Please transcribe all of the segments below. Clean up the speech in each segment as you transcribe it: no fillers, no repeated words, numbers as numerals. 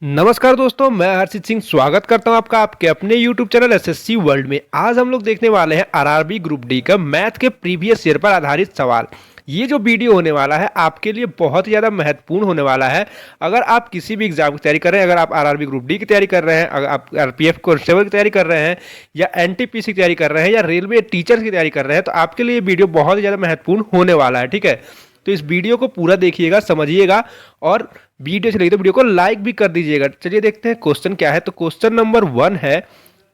नमस्कार दोस्तों, मैं हर्षित सिंह स्वागत करता हूं आपका आपके अपने YouTube चैनल एसएससी वर्ल्ड में। आज हम लोग देखने वाले हैं आरआरबी ग्रुप डी का मैथ के प्रीवियस ईयर पर आधारित सवाल। ये जो वीडियो होने वाला है आपके लिए बहुत ही ज़्यादा महत्वपूर्ण होने वाला है। अगर आप किसी भी एग्जाम की तैयारी कर रहे हैं, अगर आप आरआरबी ग्रुप डी की तैयारी कर रहे हैं, अगर आप आरपीएफ कांस्टेबल की तैयारी कर रहे हैं, या एनटीपीसी की तैयारी कर रहे हैं, या रेलवे टीचर की तैयारी कर रहे हैं, तो आपके लिए ये वीडियो बहुत ही ज़्यादा महत्वपूर्ण होने वाला है। ठीक है, तो इस वीडियो को पूरा देखिएगा, समझिएगा, और वीडियो अच्छी लगी तो वीडियो को लाइक भी कर दीजिएगा। चलिए देखते हैं क्वेश्चन क्या है। तो क्वेश्चन नंबर 1 है,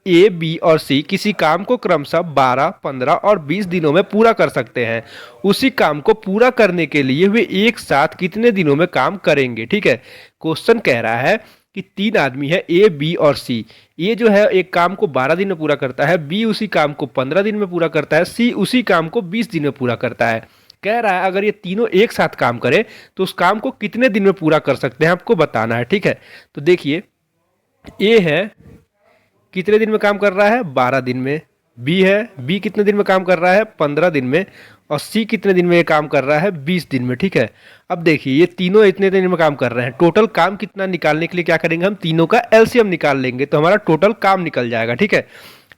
ए, बी और सी किसी काम को क्रमशः 12, 15 और 20 दिनों में पूरा कर सकते हैं। उसी काम को पूरा करने के लिए वे एक साथ कितने दिनों में काम करेंगे। ठीक है, क्वेश्चन कह रहा है कि 3 आदमी है, ए, बी और सी। ए जो है एक काम को 12 दिन में पूरा करता है, बी उसी काम को 15 दिन में पूरा करता है, सी उसी काम को 20 दिन में पूरा करता है। कह रहा है अगर ये तीनों एक साथ काम करें तो उस काम को कितने दिन में पूरा कर सकते हैं, आपको बताना है। ठीक है, तो देखिए, ए है कितने दिन में काम कर रहा है, 12 दिन में। बी है, बी कितने दिन में काम कर रहा है, 15 दिन में। और सी कितने दिन में ये काम कर रहा है, 20 दिन में। ठीक है, अब देखिए ये तीनों इतने दिन में काम कर रहे हैं। टोटल काम कितना निकालने के लिए क्या करेंगे, हम तीनों का एलसीएम निकाल लेंगे तो हमारा टोटल काम निकल जाएगा। ठीक है,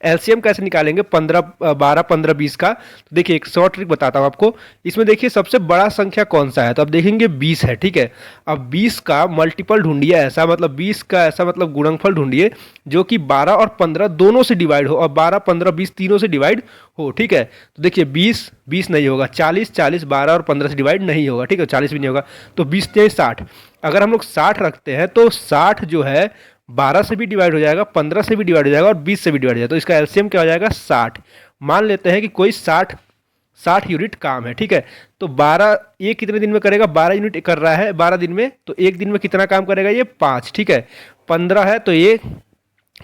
एलसीएम कैसे निकालेंगे, 15, 12, 15, 20 का। तो देखिए एक शॉर्ट ट्रिक बताता हूँ आपको। इसमें देखिए सबसे बड़ा संख्या कौन सा है, तो अब देखेंगे 20 है। ठीक है, अब 20 का मल्टीपल ढूंढिए, ऐसा मतलब 20 का ऐसा मतलब गुणनफल ढूंढिए जो कि 12 और 15 दोनों से डिवाइड हो, और 12, 15, 20 तीनों से डिवाइड हो। ठीक है, तो देखिए 20, 20 नहीं होगा, 40, 40 12 और 15 से डिवाइड नहीं होगा। ठीक है, 40 भी नहीं होगा, तो 20 से 60। अगर हम लोग 60 रखते हैं तो 60 जो है 12 से भी डिवाइड हो जाएगा, 15 से भी डिवाइड हो जाएगा और 20 से भी डिवाइड हो जाएगा। तो इसका एलसीएम क्या हो जाएगा, 60। मान लेते हैं कि कोई 60 यूनिट काम है। ठीक है, तो 12 ये कितने दिन में करेगा, 12 यूनिट कर रहा है 12 दिन में, तो एक दिन में कितना काम करेगा, ये 5। ठीक है, 15 है तो ये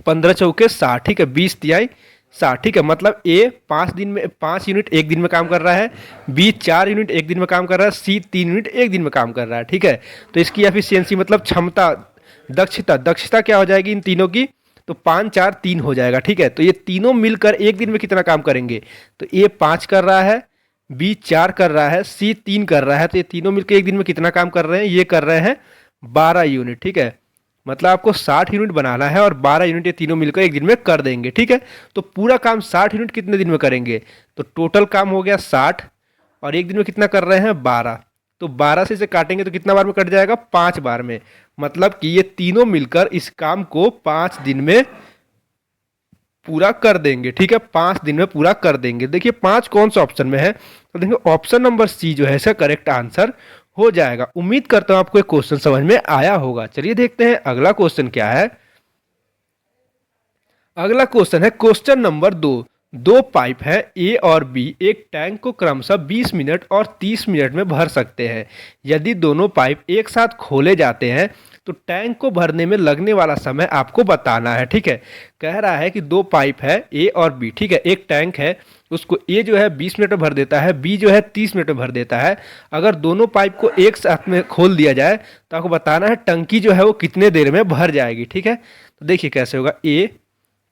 15 चौके 60। ठीक है, 20 तिहाई 60। ठीक है, मतलब ए 5 दिन में 5 यूनिट एक दिन में काम कर रहा है, बी 4 यूनिट एक दिन में काम कर रहा है, सी 3 यूनिट एक दिन में काम कर रहा है। ठीक है, तो इसकी एफिशिएंसी मतलब क्षमता, दक्षता क्या हो जाएगी इन तीनों की, तो 5, 4, 3 हो जाएगा। ठीक है, तो ये तीनों मिलकर एक दिन में कितना काम करेंगे, तो ए 5 कर रहा है, बी 4 कर रहा है, सी 3 कर रहा है, तो ये तीनों मिलकर एक दिन में कितना काम कर रहे हैं, ये कर रहे हैं 12 यूनिट। ठीक है, मतलब आपको 60 यूनिट बनाना है और 12 यूनिट ये तीनों मिलकर एक दिन में कर देंगे। ठीक है, तो पूरा काम 60 यूनिट कितने दिन में करेंगे, तो टोटल काम हो गया 60, और एक दिन में कितना कर रहे हैं, 12। तो 12 से इसे काटेंगे तो कितना बार में कट जाएगा, 5 बार में। मतलब कि ये तीनों मिलकर इस काम को 5 दिन में पूरा कर देंगे। ठीक है, 5 दिन में पूरा कर देंगे। देखिए 5 कौन सा ऑप्शन में है, तो देखिए ऑप्शन नंबर सी जो है इसका करेक्ट आंसर हो जाएगा। उम्मीद करता हूं आपको ये क्वेश्चन समझ में आया होगा। चलिए देखते हैं अगला क्वेश्चन क्या है। अगला क्वेश्चन है क्वेश्चन नंबर 2। दो पाइप है ए और बी एक टैंक को क्रमशः 20 मिनट और 30 मिनट में भर सकते हैं। यदि दोनों पाइप एक साथ खोले जाते हैं तो टैंक को भरने में लगने वाला समय आपको बताना है। ठीक है, कह रहा है कि दो पाइप है ए और बी। ठीक है, एक टैंक है, उसको ए जो है 20 मिनट में भर देता है, बी जो है 30 मिनट में भर देता है। अगर दोनों पाइप को एक साथ में खोल दिया जाए तो आपको बताना है टंकी जो है वो कितने देर में भर जाएगी। ठीक है, तो देखिए कैसे होगा। ए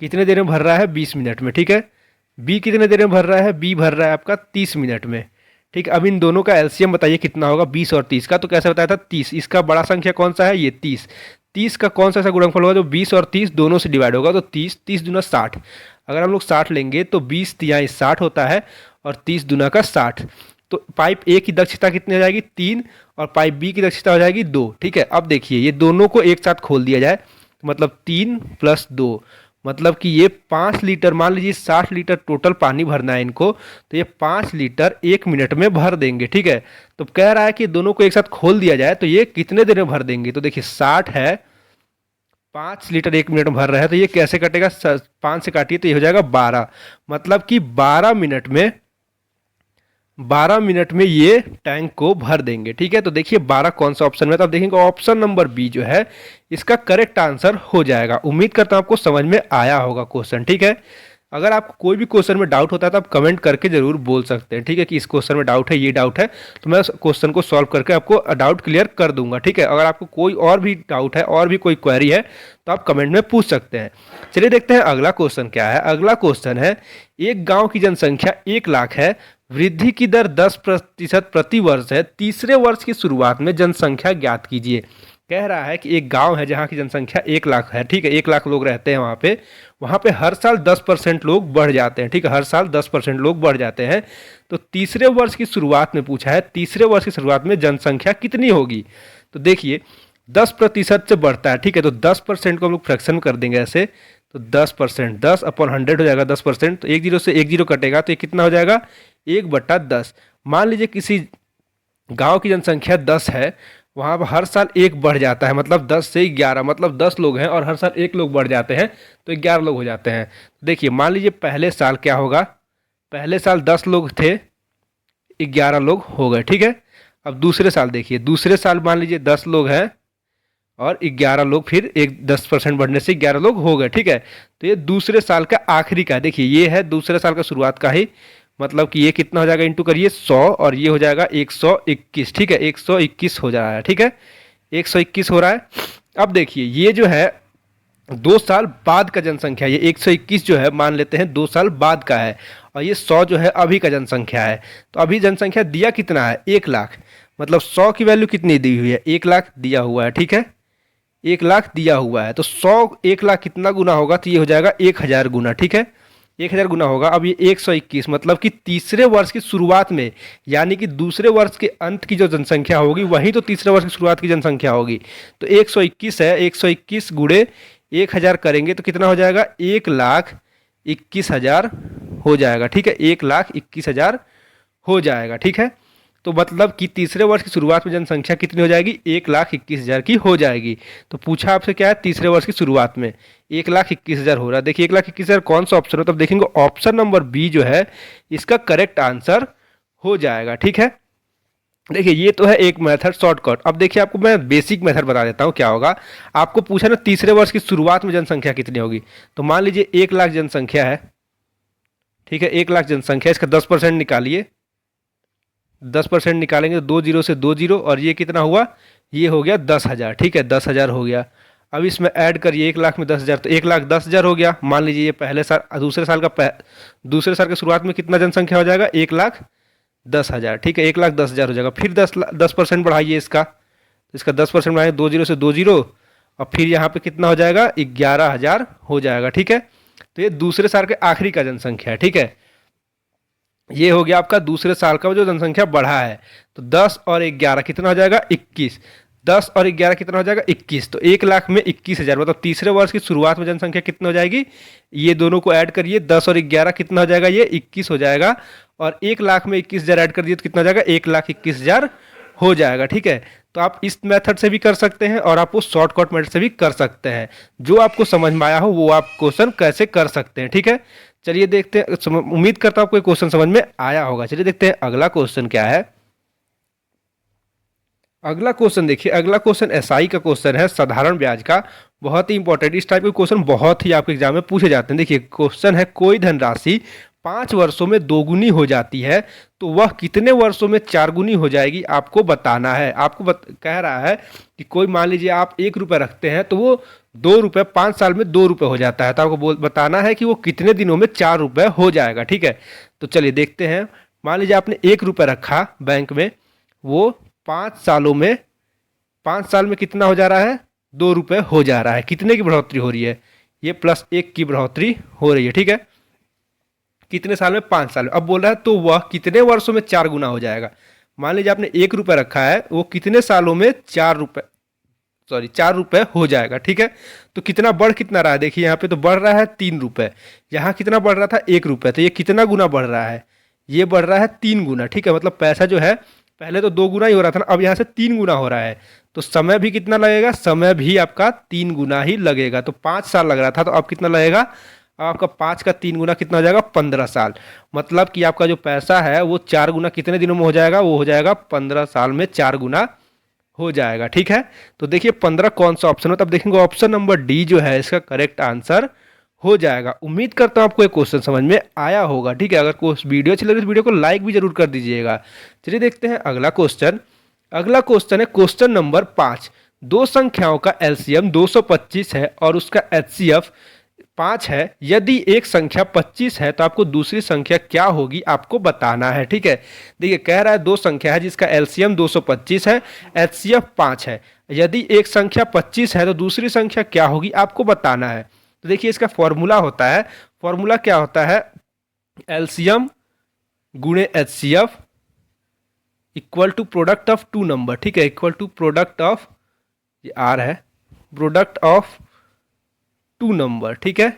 कितने देर में भर रहा है, 20 मिनट में। ठीक है, बी कितने देर में भर रहा है, बी भर रहा है आपका 30 मिनट में। ठीक है, अब इन दोनों का एलसीएम बताइए कितना होगा, 20 और 30 का। तो कैसे बताया था, 30। इसका बड़ा संख्या कौन सा है, ये 30। 30 का कौन सा ऐसा गुणनफल होगा जो 20 और 30 दोनों से डिवाइड होगा, तो 30, 30 दूना 60। अगर हम लोग 60 लेंगे तो 20 तिहाई 60 होता है, और 30 दूना का 60। तो पाइप ए की दक्षता कितनी हो जाएगी, 3, और पाइप बी की दक्षता हो जाएगी 2। ठीक है, अब देखिए ये दोनों को एक साथ खोल दिया जाए तो मतलब 3 + 2, मतलब कि ये 5 लीटर, मान लीजिए 60 लीटर टोटल पानी भरना है इनको, तो ये 5 लीटर 1 मिनट में भर देंगे। ठीक है, तो कह रहा है कि दोनों को एक साथ खोल दिया जाए तो ये कितने देर में भर देंगे, तो देखिए 60 है, 5 लीटर 1 मिनट में भर रहा है, तो ये कैसे कटेगा, 5 से काटिए तो ये हो जाएगा 12। मतलब कि 12 मिनट में ये टैंक को भर देंगे। ठीक है, तो देखिए 12 कौन सा ऑप्शन में, तो आप देखेंगे ऑप्शन नंबर बी जो है इसका करेक्ट आंसर हो जाएगा। उम्मीद करता हूं आपको समझ में आया होगा क्वेश्चन। ठीक है, अगर आपको कोई भी क्वेश्चन में डाउट होता है तो आप कमेंट करके जरूर बोल सकते हैं। ठीक है, कि इस क्वेश्चन में डाउट है, ये डाउट है, तो मैं उस क्वेश्चन को सॉल्व करके आपको डाउट क्लियर कर दूंगा। ठीक है, अगर आपको कोई और भी डाउट है और भी कोई क्वेरी है तो आप कमेंट में पूछ सकते हैं। चलिए देखते हैं अगला क्वेश्चन क्या है। अगला क्वेश्चन है, एक गांव की जनसंख्या 1 लाख है, वृद्धि की दर 10% प्रति वर्ष है, तीसरे वर्ष की शुरुआत में जनसंख्या ज्ञात कीजिए। कह रहा है कि एक गांव है जहां की जनसंख्या 1 लाख है, ठीक है, 1 लाख लोग रहते हैं वहां पे हर साल 10% लोग बढ़ जाते हैं, ठीक है, हर साल 10% लोग बढ़ जाते हैं। तो तीसरे वर्ष की शुरुआत में पूछा है, तीसरे वर्ष की शुरुआत में जनसंख्या कितनी होगी। तो देखिए 10% से बढ़ता है, ठीक है, तो 10% को हम लोग फ्रैक्शन कर देंगे ऐसे, तो 10%, 10/100 हो जाएगा 10%, तो 1 0 से 1 0 कटेगा, तो ये कितना हो जाएगा 1/10। मान लीजिए किसी गांव की जनसंख्या 10 है, वहाँ पर हर साल एक बढ़ जाता है, मतलब 10 से 11, मतलब 10 लोग हैं और हर साल एक लोग बढ़ जाते हैं, तो 11 लोग हो जाते हैं। देखिए मान लीजिए पहले साल क्या होगा, पहले साल 10 लोग थे, 11 लोग हो गए, ठीक है। अब दूसरे साल देखिए, दूसरे साल मान लीजिए 10 लोग हैं और 11 लोग, फिर एक 10% बढ़ने से 11 लोग हो गए, ठीक है। तो ये दूसरे साल का आखिरी का, देखिए ये है दूसरे साल का शुरुआत का ही, मतलब कि ये कितना हो जाएगा, इंटू करिए 100 और ये हो जाएगा 121, ठीक है, 121 हो जा रहा है, ठीक है, 121 हो रहा है। अब देखिए ये जो है 2 साल बाद का जनसंख्या, ये 121 जो है मान लेते हैं 2 साल बाद का है, और ये 100 जो है अभी का जनसंख्या है। तो अभी जनसंख्या दिया कितना है 1 लाख, मतलब 100 की वैल्यू कितनी दी हुई है 1 लाख दिया हुआ है, ठीक है, 1 लाख दिया हुआ है, तो 1 लाख कितना गुना होगा, तो ये हो जाएगा 1000 गुना, ठीक है, 1000 गुना होगा। अब ये 121 मतलब कि तीसरे वर्ष की शुरुआत में, यानी कि दूसरे वर्ष के अंत की जो जनसंख्या होगी वही तो तीसरे वर्ष की शुरुआत की जनसंख्या होगी। तो 121 है, 121 गुणे 1000 करेंगे तो कितना हो जाएगा 1,21,000 हो जाएगा, ठीक है, 1,21,000 हो जाएगा, ठीक है। तो मतलब कि तीसरे वर्ष की शुरुआत में जनसंख्या कितनी हो जाएगी 1,21,000 की हो जाएगी। तो पूछा आपसे क्या है तीसरे वर्ष की शुरुआत में 1,21,000 हो रहा है। देखिए 1,21,000 कौन सा ऑप्शन हो, तब देखेंगे ऑप्शन नंबर बी जो है इसका करेक्ट आंसर हो जाएगा, ठीक है। देखिए ये तो है एक मेथड शॉर्टकट। अब देखिए आपको मैं बेसिक मेथड बता देता हूँ क्या होगा। आपको पूछा ना तीसरे वर्ष की शुरुआत में जनसंख्या कितनी होगी, तो मान लीजिए 1 लाख जनसंख्या है, ठीक है, 1 लाख जनसंख्या, इसका 10% निकालिए, 10% निकालेंगे तो 2 0 से 2 0, और ये कितना हुआ, ये हो गया 10,000, ठीक है, 10,000 हो गया। अब इसमें ऐड करिए 1 लाख में 10,000, तो 1,10,000 हो गया। मान लीजिए ये पहले साल दूसरे साल की शुरुआत में कितना जनसंख्या हो जाएगा 1,10,000, ठीक है, 1,10,000 हो जाएगा। फिर 10% बढ़ाइए इसका, तो इसका 10% बढ़ाइए 2 0 से 2 0, और फिर यहाँ पे कितना हो जाएगा 11,000 हो जाएगा, ठीक है। तो ये दूसरे साल के आखिरी का जनसंख्या है, ठीक है, ये हो गया आपका दूसरे साल का जो जनसंख्या बढ़ा है। तो 10 और 11 कितना हो जाएगा 21, 10 और 11 कितना हो जाएगा 21, तो 1 लाख में 21,000, मतलब तीसरे वर्ष की शुरुआत में जनसंख्या कितना हो जाएगी, ये दोनों को ऐड करिए, 10 और 11 कितना हो जाएगा, ये 21 हो जाएगा, और 1 लाख में 21,000 ऐड कर दिए तो कितना हो जाएगा 1,21,000 हो जाएगा, ठीक है। तो आप इस मेथड से भी कर सकते हैं और आप वो शॉर्टकट मेथड से भी कर सकते हैं, जो आपको समझ में आया हो वो आप क्वेश्चन कैसे कर सकते हैं, ठीक है। चलिए देखते हैं, उम्मीद करता हूं आपको क्वेश्चन समझ में आया होगा। चलिए देखते हैं अगला क्वेश्चन क्या है। अगला क्वेश्चन देखिए, अगला क्वेश्चन एसआई का क्वेश्चन है, साधारण ब्याज का, बहुत ही इंपॉर्टेंट। इस टाइप के क्वेश्चन बहुत ही आपके एग्जाम में पूछे जाते हैं। देखिए क्वेश्चन है, कोई धनराशि 5 वर्षों में 2 गुनी हो जाती है तो वह कितने वर्षों में 4 गुनी हो जाएगी, आपको बताना है। आपको कह रहा है कि कोई मान लीजिए आप 1 रुपये रखते हैं तो वो 2 रुपये 5 साल में 2 रुपये हो जाता है, तो आपको बताना है कि वो कितने दिनों में 4 रुपये हो जाएगा, ठीक है। तो चलिए देखते हैं, मान लीजिए आपने 1 रुपये रखा बैंक में, वो 5 सालों में, 5 साल में कितना हो जा रहा है 2 रुपये हो जा रहा है। कितने की बढ़ोतरी हो रही है, ये +1 की बढ़ोतरी हो रही है, ठीक है। कितने साल में 5 साल में। अब बोल रहा है तो वह कितने वर्षों में 4 गुना हो जाएगा। मान लीजिए आपने 1 रुपये रखा है, वो कितने सालों में 4 रुपये हो जाएगा, ठीक है। तो कितना बढ़ कितना रहा है, देखिए यहाँ पे तो बढ़ रहा है 3 रुपये, यहाँ कितना बढ़ रहा था 1 रुपये, तो ये कितना गुना बढ़ रहा है, ये बढ़ रहा है 3 गुना, ठीक है। मतलब पैसा जो है पहले तो 2 गुना ही हो रहा था ना, अब यहाँ से 3 गुना हो रहा है। तो समय भी कितना लगेगा, समय भी आपका 3 गुना ही लगेगा। तो 5 साल लग रहा था, तो अब कितना लगेगा, आपका 5 का 3 गुना कितना हो जाएगा 15 साल। मतलब कि आपका जो पैसा है वो 4 गुना कितने दिनों में हो जाएगा, वो हो जाएगा 15 साल में 4 गुना हो जाएगा, ठीक है। तो देखिए 15 कौन सा ऑप्शन हो, तब देखेंगे ऑप्शन नंबर डी जो है इसका करेक्ट आंसर हो जाएगा। उम्मीद करता हूँ आपको ये क्वेश्चन समझ में आया होगा, ठीक है। अगर कोई वीडियो अच्छी लगे तो वीडियो को लाइक भी जरूर कर दीजिएगा। चलिए देखते हैं अगला क्वेश्चन। अगला क्वेश्चन है क्वेश्चन नंबर 5। दो संख्याओं का एलसीएम 225 है और उसका एचसीएफ 5 है, यदि एक संख्या 25 है तो आपको दूसरी संख्या क्या होगी आपको बताना है। ठीक है, देखिए कह रहा है दो संख्या है जिसका एलसीएम 225 है, एचसीएफ 5 है। यदि एक संख्या 25 है तो दूसरी संख्या क्या होगी आपको बताना है। तो देखिए इसका फॉर्मूला होता है, फॉर्मूला क्या होता है, एलसीएम गुणे HCF equal to product of two number. ठीक है, इक्वल टू प्रोडक्ट ऑफ, ये आर है, प्रोडक्ट ऑफ टू नंबर। ठीक है,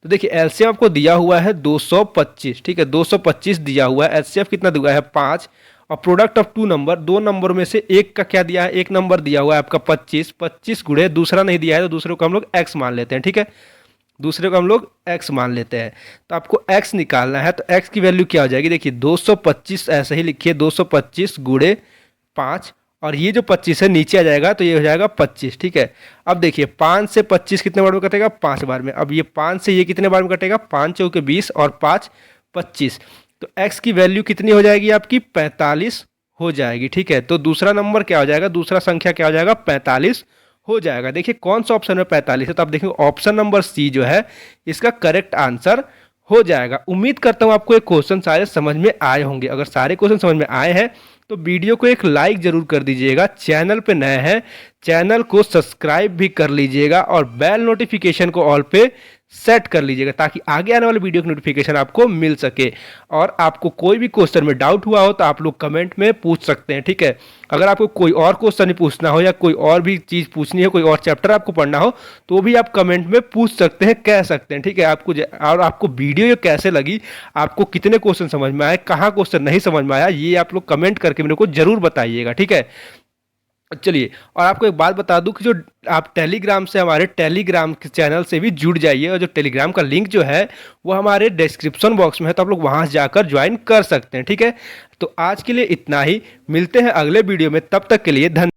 तो देखिए एलसीएम आपको दिया हुआ है 225। ठीक है, 225 दिया हुआ है, एचसीएफ कितना दिया है 5, और प्रोडक्ट ऑफ टू नंबर, दो नंबर में से एक का क्या दिया है, एक नंबर दिया हुआ है आपका 25, 25 गुणे दूसरा नहीं दिया है तो दूसरे को हम लोग x मान लेते हैं। ठीक है, दूसरे को हम लोग x मान लेते हैं, तो आपको x निकालना है। तो x की वैल्यू क्या हो जाएगी, देखिए 225 ऐसे ही लिखिए, 225 गुणे 5, और ये जो 25 है नीचे आ जाएगा तो ये हो जाएगा 25। ठीक है, अब देखिए 5 से 25 कितने बार में कटेगा, 5 बार में। अब ये 5 से ये कितने बार में कटेगा, 5 चौके 20 और 5 25। तो x की वैल्यू कितनी हो जाएगी आपकी, 45 हो जाएगी। ठीक है, तो दूसरा नंबर क्या हो जाएगा, दूसरा संख्या क्या हो जाएगा, 45 हो जाएगा। देखिए कौन सा ऑप्शन में 45 है, तो आप देखिए ऑप्शन नंबर सी जो है इसका करेक्ट आंसर हो जाएगा। उम्मीद करता हूँ आपको ये क्वेश्चन सारे समझ में आए होंगे। अगर सारे क्वेश्चन समझ में आए हैं तो वीडियो को एक लाइक जरूर कर दीजिएगा, चैनल पे नए हैं चैनल को सब्सक्राइब भी कर लीजिएगा, और बेल नोटिफिकेशन को ऑल पे सेट कर लीजिएगा ताकि आगे आने वाले वीडियो की नोटिफिकेशन आपको मिल सके। और आपको कोई भी क्वेश्चन में डाउट हुआ हो तो आप लोग कमेंट में पूछ सकते हैं। ठीक है, अगर आपको कोई और क्वेश्चन ही पूछना हो या कोई और भी चीज़ पूछनी है, कोई और चैप्टर आपको पढ़ना हो तो भी आप कमेंट में पूछ सकते हैं, कह सकते हैं। ठीक है, और आपको वीडियो ये कैसे लगी, आपको कितने क्वेश्चन समझ में आए, कहाँ क्वेश्चन नहीं समझ में आया, ये आप लोग कमेंट करके मेरे को जरूर बताइएगा। ठीक है, चलिए, और आपको एक बात बता दूं कि जो आप टेलीग्राम से, हमारे टेलीग्राम के चैनल से भी जुड़ जाइए, और जो टेलीग्राम का लिंक जो है वो हमारे डिस्क्रिप्शन बॉक्स में है, तो आप लोग वहां जाकर ज्वाइन कर सकते हैं। ठीक है, तो आज के लिए इतना ही, मिलते हैं अगले वीडियो में, तब तक के लिए धन्यवाद।